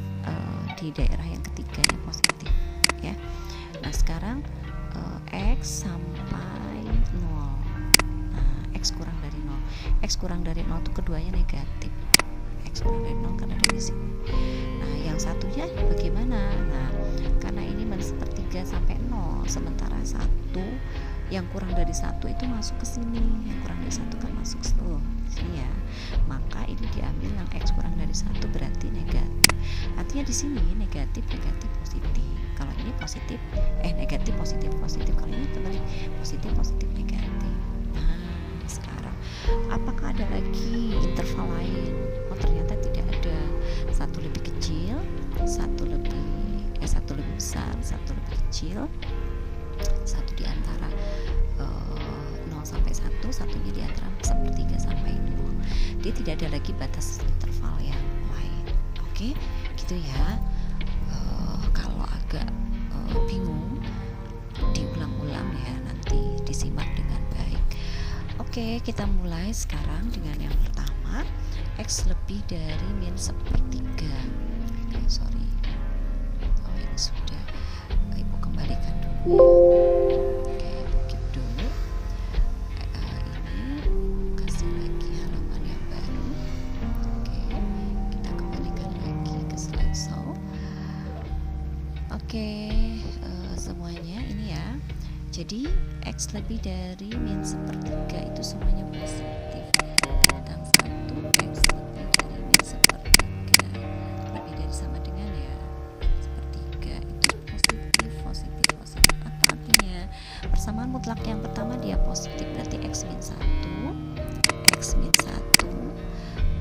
di daerah yang ketiga yang positif ya. Nah sekarang X sampai 0. Nah X kurang dari 0. X kurang dari 0 itu keduanya negatif. X kurang dari 0 karena dari sini. Nah yang satunya bagaimana? Nah karena ini min 1/3 sampai 0, sementara 1 yang kurang dari 1 itu masuk ke sini, yang kurang dari 1 kan masuk sini ya, maka ini diambil yang X kurang dari 1 berarti negatif. Artinya di sini negatif positif. Kalau ini positif negatif positif, kalau ini kembali positif negatif. Nah sekarang apakah ada lagi interval lain? Oh ternyata tidak ada. Satu lebih kecil, satu lebih besar, satu lebih kecil, satu di antara 0 sampai 1, satunya di antara 1/3 sampai 0. Dia tidak ada lagi batas interval yang lain. Oke, gitu ya. Kalau agak bingung, diulang-ulang ya, nanti disimak dengan baik. Oke, kita mulai sekarang dengan yang pertama, X lebih dari min 1/3. Ini sudah, Ibu kembalikan dulu ya. Oke, skip dulu. Ini kasih lagi halaman yang baru. Oke, kita kembalikan lagi ke slideshow. Oke, semuanya ini ya. Jadi X lebih dari min sepertiga itu semuanya positif. Bintang 1 X lebih dari min sepertiga, lebih dari sama dengan ya sepertiga, itu positif. Apa artinya? Persamaan mutlak yang pertama dia positif, berarti X min 1.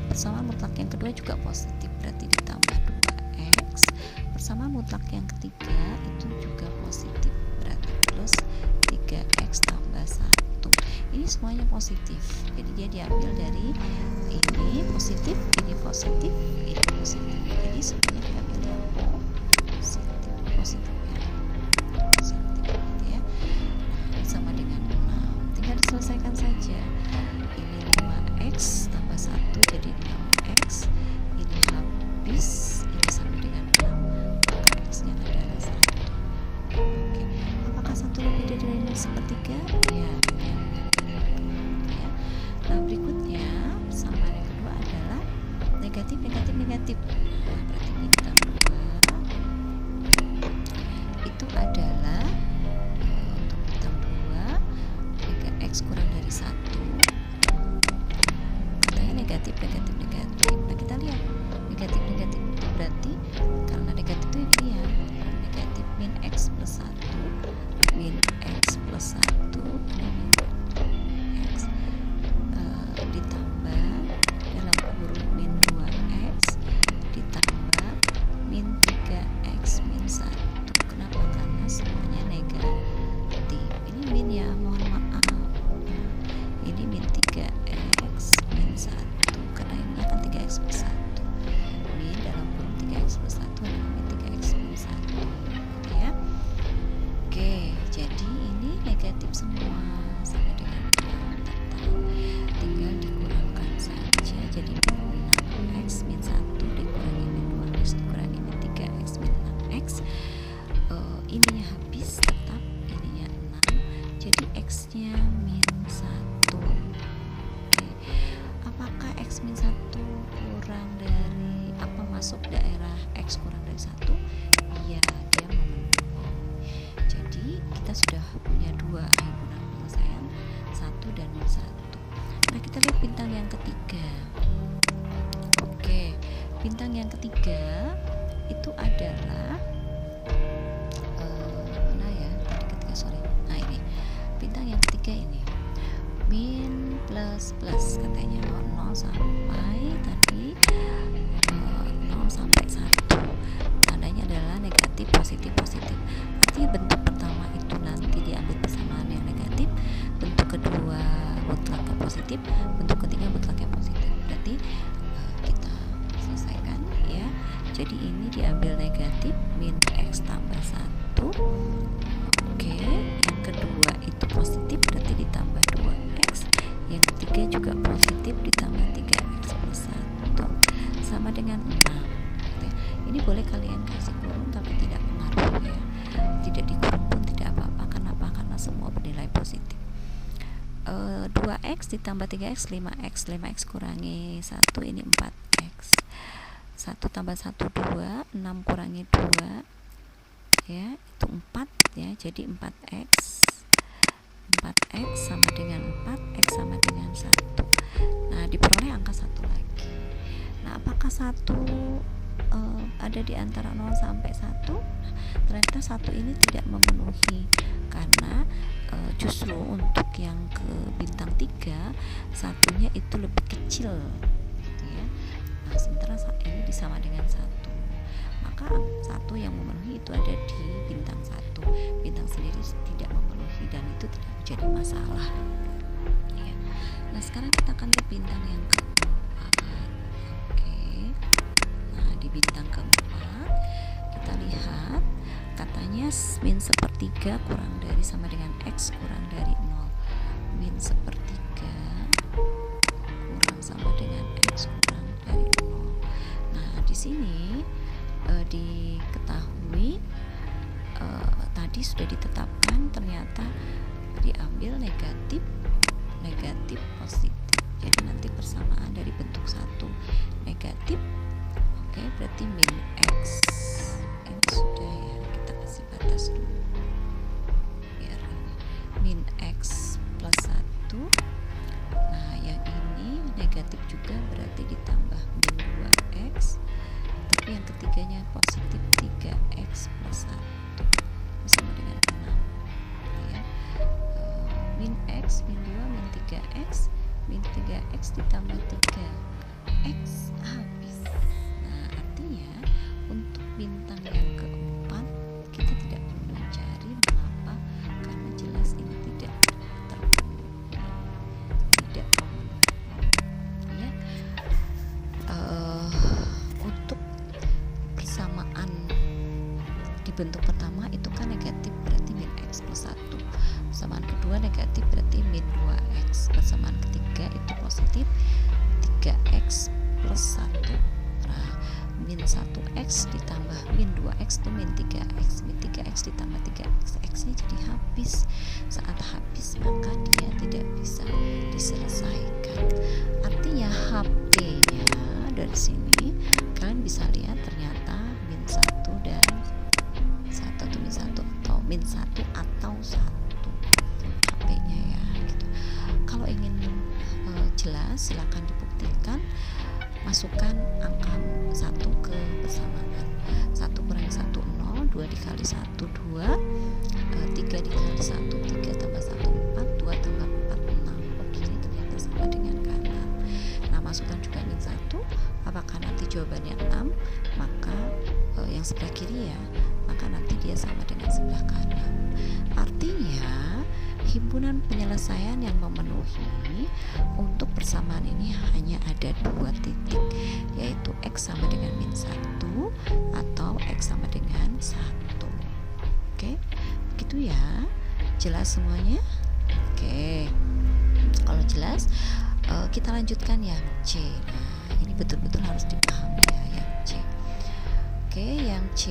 Persamaan mutlak yang kedua juga positif, berarti ditambah 2X. Persamaan mutlak yang ketiga itu juga positif, berarti plus 3X tambah 1. Ini semuanya positif, jadi dia diambil dari ini positif, ini positif, ini positif. Jadi semuanya diambil yang positif ya. Gitu ya. Nah, sama dengan 6. Tinggal diselesaikan saja. Ini 5X tambah 1 jadi 6X. Ini habis, ini sama dengan 6, maka X-nya adalah 1. Oke. Apakah 1 lebih dari min sepertiga? Ya. Nah, berikutnya persamaan yang kedua adalah negatif. Nah, berarti bintang 2 itu adalah untuk bintang 2 3X kurang dari 1. Katanya negatif. Nah, kita lihat negatif itu berarti karena negatif itu ini ya, negatif min X plus 1 ini min X ditambah dalam kurung min 2X ditambah min 3X min 1. Kenapa? Karena semuanya negatif. Ini min ya, mohon maaf. Ini min 3X min 1 karena ini akan 3X plus 1. Min dalam kurung 3X plus 1 adalah min 3X min 1 ya. Oke, jadi ini negatif semua sama dengan 6. Tinggal dikurangkan saja, jadi 6X min 1 dikurangi min 2X dikurangi min 3X min 6X. Ininya habis, tetap ininya 6, jadi X-nya min 1. Oke. Apakah X min 1 kurang dari apa, masuk daerah X kurang dari 1? Iya, dia memenuhi. Jadi kita sudah punya 2 himpunan penyelesaian, 1 dan min 1. Nah, kita lihat bintang yang ketiga. Oke, bintang yang ketiga itu adalah mana ya? Tadi ketiga, sorry. Nah, ini bintang yang ketiga ini min plus katanya 0 sampai tadi 0 sampai 1. Tandanya adalah negatif, positif. Artinya bentuk pertama itu nanti diambil persamaan yang negatif, bentuk kedua mutlaknya positif, bentuk ketiga mutlaknya positif. Berarti kita selesaikan ya. Jadi ini diambil negatif min X tambah 1. Oke, yang kedua itu positif, berarti ditambah 2X. Yang ketiga juga positif, ditambah 3X plus 1 sama dengan 6. Ini boleh kalian kasih kurung tapi tidak pengaruh ya. Tidak dikurung pun tidak apa-apa. Kenapa? Karena semua bernilai positif. 2X ditambah 3X 5X kurangi 1 ini 4X. 1 tambah 1 2, 6 kurangi 2 ya, itu 4 ya, jadi 4X sama dengan 4, X sama dengan 1. Nah, diperoleh angka 1 lagi. Nah, apakah 1 ada di antara 0 sampai 1? Ternyata 1 ini tidak memenuhi karena justru untuk yang ke bintang 3 satunya itu lebih kecil gitu ya. Nah, sementara ini disama dengan 1, maka 1 yang memenuhi itu ada di bintang 1. Bintang sendiri tidak memenuhi dan itu tidak menjadi masalah ya. Nah, sekarang kita akan lihat bintang yang keempat. Oke. Nah, di bintang keempat kita lihat katanya min sepertiga kurang dari sama dengan X kurang dari 0. Min sepertiga kurang sama dengan X kurang dari 0. Nah, di sini diketahui tadi sudah ditetapkan ternyata diambil negatif positif. Jadi nanti persamaan dari bentuk 1 negatif. Oke, berarti min X ini sudah ya, kita kasih batas dulu biar ini. positif 3x plus 1 sama dengan 6 ya. Min x, min 2, min 3x, min 3x ditambah 3x habis. Nah, artinya untuk bintang yang keempat kita tidak perlu mencari. Mengapa? Karena jelas ini tidak terpenuhi, tidak memenuhi ya. Untuk persamaan di bentuk pertama itu kan negatif, berarti min x plus 1. Persamaan kedua negatif, berarti min 2x. Persamaan ketiga itu positif, 3x plus 1. Nah, min 1x ditambah min 2x itu min 3x. Min 3x ditambah 3x, x-nya jadi habis. Saat habis maka dia tidak bisa diselesaikan. Artinya HP-nya dari sini kalian bisa lihat ternyata min 1 dan 1 atau min 1 atau min 1 atau 1 HP-nya ya gitu. Kalau ingin jelas silakan dibuktikan, masukkan angka 1 ke persamaan. 1 kurangi 1 0, 2 dikali 1 2, 3 dikali 1 3 tambah 1 4, 2 tambah 4 6. Oke, ini ternyata sama dengan kanan. Nah, masukkan juga min 1. Apakah nanti jawabannya 6? Maka yang sebelah kiri ya, maka nanti dia sama dengan sebelah kanan. Artinya himpunan penyelesaian yang memenuhi untuk persamaan ini hanya ada 2 titik, yaitu x sama dengan min 1 atau x sama dengan 1. Oke, begitu ya. Jelas semuanya? Oke, kalau jelas kita lanjutkan yang C. Nah, ini betul-betul harus dipahami ya yang C. Oke, yang C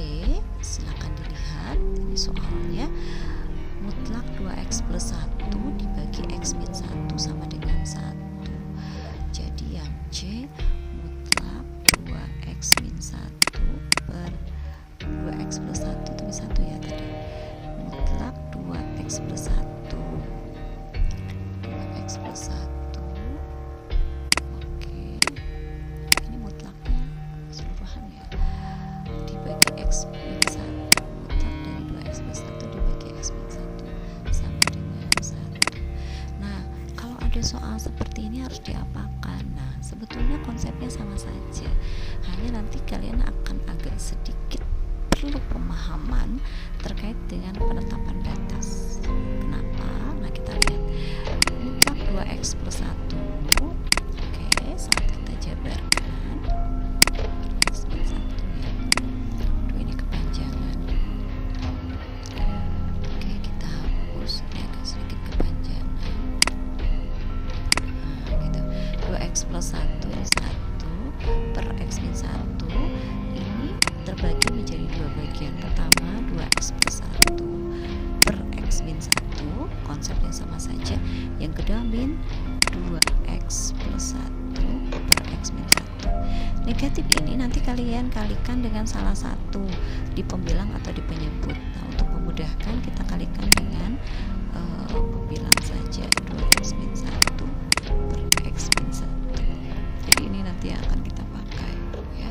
silakan dilihat ini soalnya. Mutlak 2x plus 1 dibagi x min 1 sama dengan 1. Jadi yang C mutlak 2x min 1 per 2x plus 1 itu min 1 ya tadi. Mutlak 2x plus 1 2x plus 1. Oke, ini mutlaknya keseluruhan ya, dibagi x min 1. Mutlak dari 2x plus 1 dibagi x min 1 sama dengan 1. Nah, kalau ada soal seperti ini harus diapakan? Nah, sebetulnya konsepnya sama saja, hanya nanti kalian akan agak sedikit perlu pemahaman terkait dengan penetapan batas. Kenapa? Nah, kita lihat mutlak 2x plus 1. Oke, saat kita jabarkan x min 1 ya. Aduh, ini kepanjangan. Oke, kita hapus, ini agak sedikit kepanjangan. Nah, gitu. 2x plus 1 ini 1 per x min 1 ini terbagi menjadi 2 bagian. Pertama 2x plus 1 per x min 1, konsepnya sama saja. Yang kedua min 2x plus 1 per x min 1. Negatif ini nanti kalian kalikan dengan salah satu di pembilang atau di penyebut. Nah, untuk memudahkan kita kalikan dengan pembilang saja, 2x min 1 per x min 1. Jadi ini nanti yang akan kita pakai ya.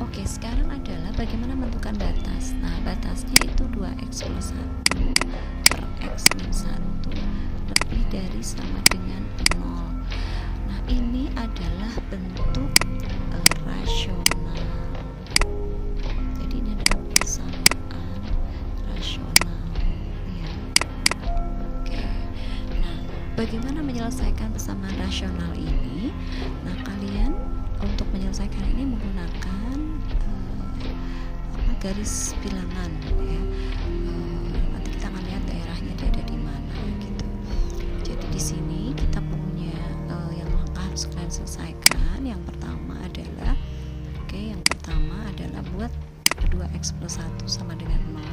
Oke, sekarang adalah bagaimana menentukan batas. Nah, batasnya itu 2x plus 1 per x min 1 lebih dari sama dengan 0. Nah, ini adalah bentuk rasional. Jadi ini adalah persamaan rasional ya. Oke. Nah, bagaimana menyelesaikan persamaan rasional ini? Nah, kalian untuk menyelesaikan ini menggunakan garis bilangan ya. Nanti kita akan lihat daerahnya dia ada di mana gitu. Jadi di sini kita punya yang langkah harus kalian selesaikan. Yang pertama adalah yang pertama adalah buat 2x plus 1 sama dengan 0.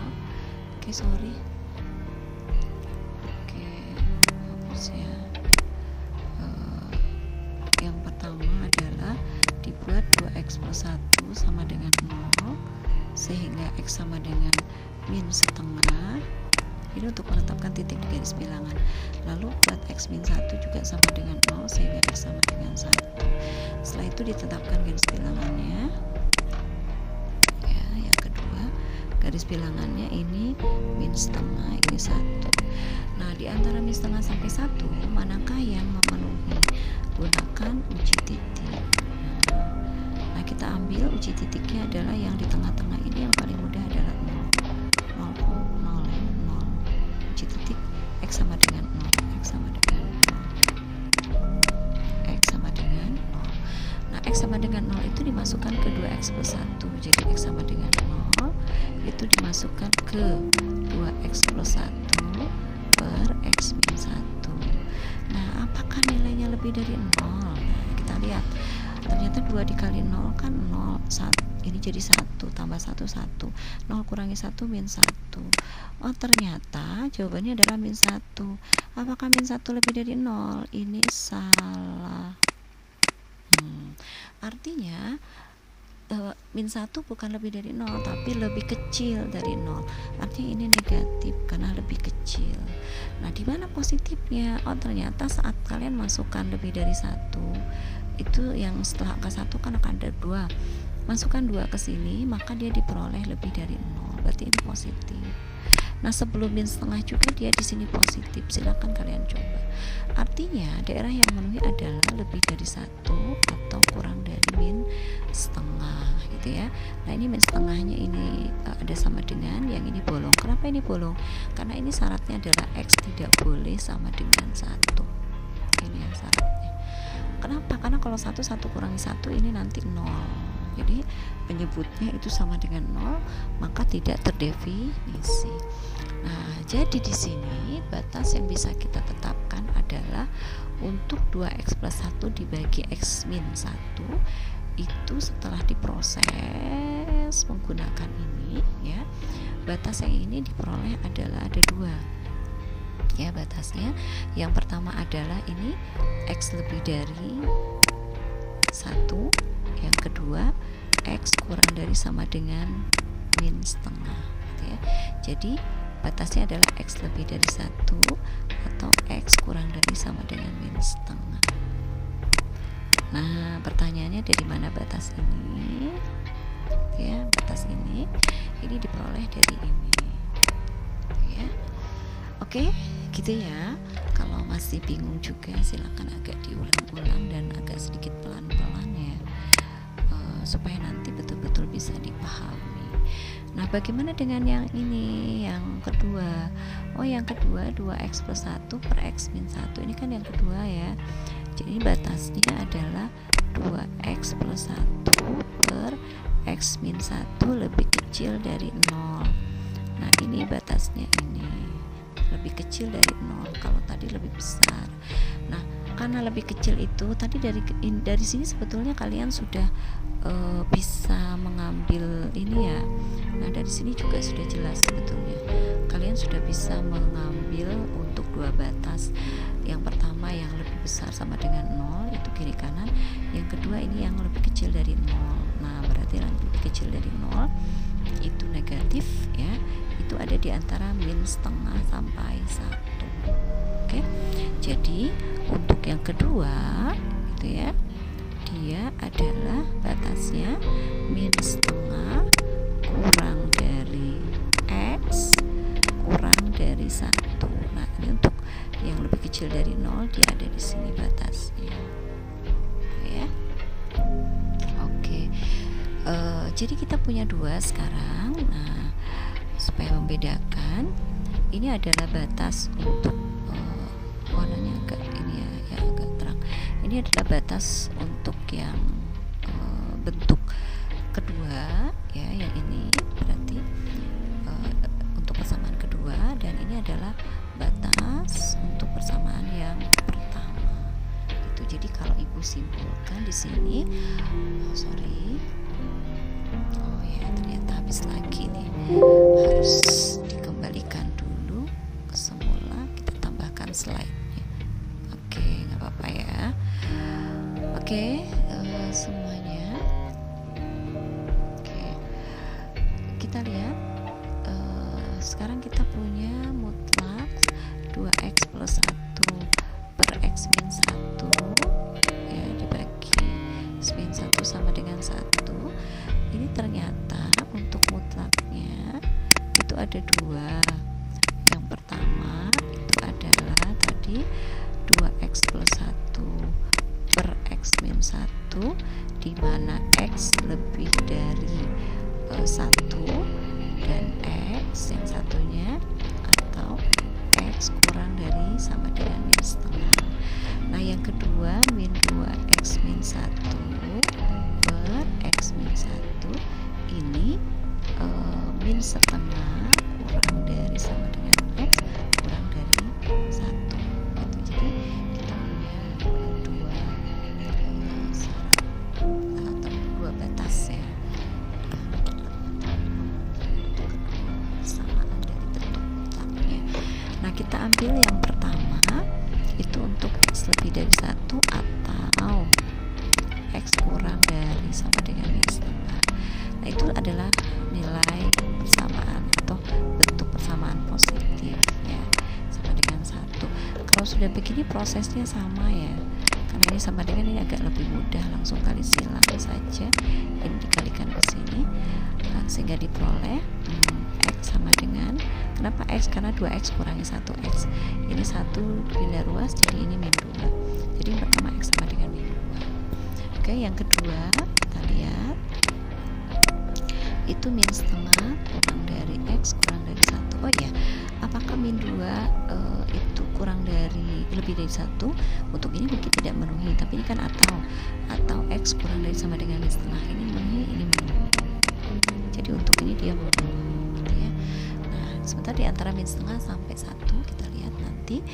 Sorry. Hapus ya. Yang pertama adalah dibuat 2x plus 1 sama dengan 0 sehingga x sama dengan min setengah. Ini untuk menetapkan titik di garis bilangan. Lalu buat x min 1 juga sama dengan 0 sehingga x sama dengan 1. Setelah itu ditetapkan garis bilangannya ya, garis bilangannya ini min setengah, ini 1. Nah, di antara min setengah sampai 1, manakah yang memenuhi? Gunakan uji titik. Nah, kita ambil uji titiknya adalah yang di tengah-tengah ini, yang paling mudah adalah 0. 0, 0. Uji titik X sama dengan 0. X sama dengan 0. X sama dengan 0. Nah, X sama dengan 0 itu dimasukkan ke 2X plus 1. Jadi X sama dengan 0 itu dimasukkan ke 2X plus 1 per X min 1. Nah, apakah nilainya lebih dari 0? Nah, kita lihat. Ternyata 2 dikali 0 kan 0. Ini jadi 1, tambah 1, 1. 0 kurangi 1, min 1. Oh, ternyata jawabannya adalah min 1. Apakah min 1 lebih dari 0? Ini salah. Artinya min 1 bukan lebih dari 0, tapi lebih kecil dari 0. Artinya ini negatif karena lebih kecil. Nah, di mana positifnya? Oh, ternyata saat kalian masukkan lebih dari 1, itu yang setelah angka 1 kan akan ada 2. Masukkan 2 ke sini, maka dia diperoleh lebih dari 0. Berarti ini positif. Nah, sebelum min setengah juga dia di sini positif. Silakan kalian coba. Artinya daerah yang memenuhi adalah lebih dari 1 atau kurang dari min setengah, gitu ya. Nah, ini min setengahnya ini ada sama dengan, yang ini bolong. Kenapa ini bolong? Karena ini syaratnya adalah X tidak boleh sama dengan 1. Ini yang syaratnya. Kenapa? Karena kalau 1 kurangi 1 ini nanti 0. Jadi penyebutnya itu sama dengan 0, maka tidak terdefinisi. Nah, jadi di sini batas yang bisa kita tetapkan adalah untuk 2X plus 1 dibagi X min 1 itu setelah diproses menggunakan ini, ya. Batas yang ini diperoleh adalah ada 2. Ya, batasnya. Yang pertama adalah ini X lebih dari 1. Yang kedua, X kurang dari sama dengan min setengah, gitu ya. Jadi batasnya adalah X lebih dari 1 atau X kurang dari sama dengan min setengah. Nah, pertanyaannya dari mana batas ini? Ya, batas ini diperoleh dari ini, ya. Oke, gitu ya. Kalau masih bingung juga silakan agak diulang-ulang dan agak sedikit pelan-pelan, ya, supaya nanti betul-betul bisa dipahami. Nah, bagaimana dengan yang ini, yang kedua? Oh, yang kedua 2X plus 1 per X min 1. Ini kan yang kedua, ya. Jadi batasnya adalah 2X plus 1 per X min 1 lebih kecil dari 0. Nah, ini batasnya ini lebih kecil dari 0. Kalau tadi lebih besar. Nah, karena lebih kecil itu tadi dari sini sebetulnya kalian sudah bisa mengambil ini, ya. Nah, dari sini juga sudah jelas sebetulnya kalian sudah bisa mengambil untuk dua batas. Yang pertama yang lebih besar sama dengan 0 itu kiri kanan, yang kedua ini yang lebih kecil dari 0. Nah, berarti yang lebih kecil dari 0 itu negatif, ya. Itu ada di antara min setengah sampai 1. Oke. Jadi untuk yang kedua itu, ya, dia adalah batasnya min setengah kurang dari X kurang dari 1. Nah, ini untuk yang lebih kecil dari 0 dia ada di sini batasnya, ya. Oke. Jadi kita punya 2 sekarang. Nah, supaya membedakan, ini adalah batas untuk warnanya agak ini, ya agak terang. Ini adalah batas untuk yang bentuk kedua, ya, yang ini berarti untuk persamaan kedua, dan ini adalah batas untuk persamaan yang pertama. Itu. Jadi kalau ibu simpulkan di sini, oh ya, ternyata habis lagi nih, harus dikembalikan dulu ke semula, kita tambahkan slide-nya. Oke, nggak apa-apa, ya. Oke, semuanya. Oke, kita lihat. Sekarang kita punya mutlak 2X plus 1 per X min 1, ya, dibagi X min 1 sama dengan 1. Ini ternyata untuk mutlaknya ada dua. Yang pertama itu adalah tadi 2x plus 1 per x min 1, di mana x lebih dari 1 dan x yang satunya atau x kurang dari sama dengan min setengah. Nah yang kedua min 2x min 1 per x min 1 ini min setengah kurang dari sama dengan x kurang dari 1 gitu. Jadi kita punya dua syarat atau dua batas ya, persamaan dari bentuk mutlaknya. Nah kita ambil yang pertama itu untuk x lebih dari 1 atau x kurang dari sama dengan min setengah. Nah itu adalah nilai persamaan atau bentuk persamaan positif ya, sama dengan 1. Kalau sudah begini prosesnya sama ya, karena ini sama dengan ini agak lebih mudah, langsung kali silang saja, ini dikalikan ke sini sehingga diperoleh x sama dengan, kenapa x? Karena 2x kurangi 1x, ini 1 pindah ruas jadi ini min 2, jadi yang pertama x sama dengan min 2. Oke, yang kedua kita lihat itu min setengah kurang dari x kurang dari 1. Oh ya, apakah min 2 itu kurang dari lebih dari 1? Untuk ini mungkin tidak memenuhi, tapi ini kan atau x kurang dari sama dengan min setengah, ini memenuhi, ini memenuhi. Jadi untuk ini dia memenuhi gitu ya. Nah sebentar di antara min setengah sampai 1 kita lihat nanti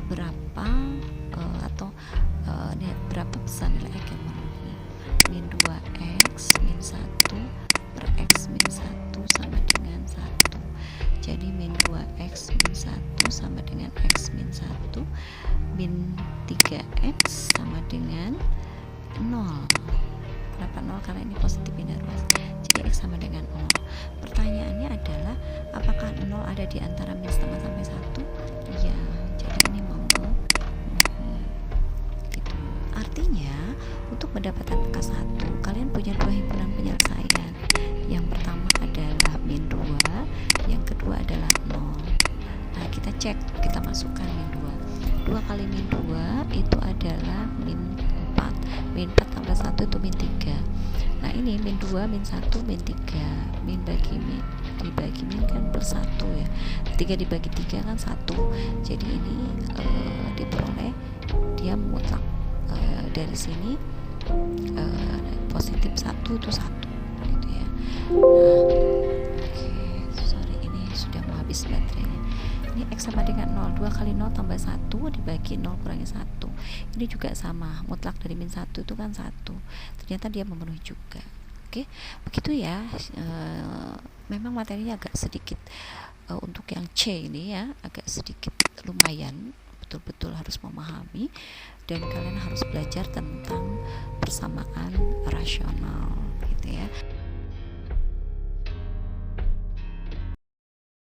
berapa atau berapa besar nilai x yang memenuhi. Min 2x min 1 per x min 1 sama dengan 1. Jadi min 2x min 1 sama dengan x min 1, min 3x sama dengan 0. Kenapa 0? Karena ini positif pindah ruas, jadi x sama dengan 0. Pertanyaannya adalah apakah 0 ada di antara min setengah sampai 1? Iya, jadi ini memenuhi gitu. Artinya untuk mendapatkan angka 1 kalian punya dua himpunan penyelesaian. Yang pertama adalah min 2, yang kedua adalah 0. Nah kita cek, kita masukkan min 2 kali min 2 itu adalah min 4, min 4 tambah 1 itu min 3. Nah ini min 2, min 1, min 3, min bagi min dibagi min kan per 1 ya, 3 dibagi 3 kan 1, jadi ini diperoleh dia mutlak dari sini positif 1 itu 1 gitu ya. Nah, sorry ini sudah mau habis baterainya. Ini x sama dengan 0, 2 kali 0 tambah 1 dibagi 0 kurangi 1, ini juga sama, mutlak dari min 1 itu kan 1, ternyata dia memenuhi juga. Oke, begitu ya. Memang materinya agak sedikit untuk yang C ini ya, agak sedikit lumayan, betul-betul harus memahami dan kalian harus belajar tentang persamaan rasional gitu.